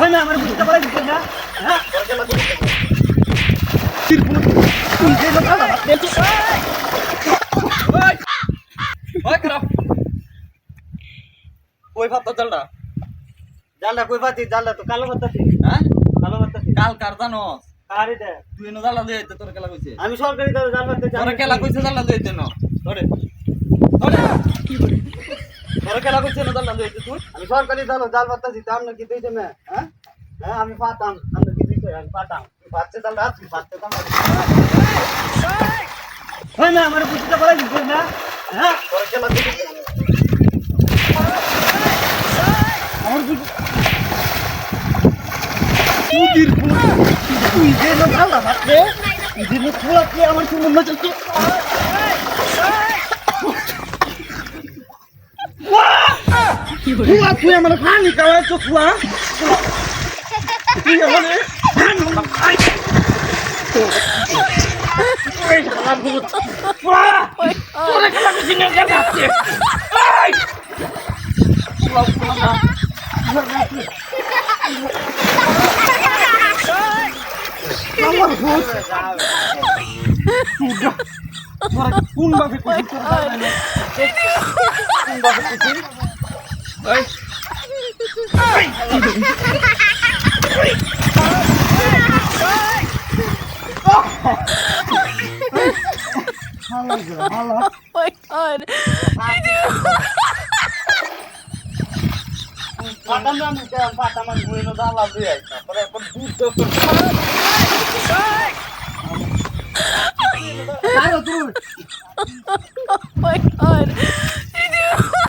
হয় না আমার বুঝতে পারা দিচ্ছেন না হ্যাঁ তুই যে কথা ওই খারাপ কই ভাবতা জালটা জালটা কই পাতি জালটা তো কালো বাতাসি হ্যাঁ কালো বাতাসি কাল কার জানোস আরে দে তুই এনে জালটা দিয়ে তোর কেলা কইছে আমি সরকারি জাল বাতাসি তোর কেলা কইছে জালটা দিয়ে দেন ধরে ধরে তোর কেলা কইছে না জালটা দিয়ে তুই আমি সরকারি জাল বাতাসি তো আপনি কি দিতে না হ্যাঁ হ্যাঁ আমি পাতাম আপনি কি দিতে আমি পাতাম বাচ্চা জাল রাত বাচ্চা জাল হয় না আমার বুঝতে পারা দিচ্ছেন না হ্যাঁ তোর কেলা কইছে আমার বুঝ তুই যে না জালটা বাতরে তুই যে না খোলা কি আমার কি মনে হচ্ছে Kuat tuh yang mana panik kalau itu kuat. Iya mana? Wah, boleh kalau ke sini enggak kasih. Hai. Sudah. Suara pun bagus kucing. Pun bagus kucing. Oi. Oh my god. Patamnya bukan pataman gue no dalam dia. Pada penduduk. Taruh tuh. Oh my god.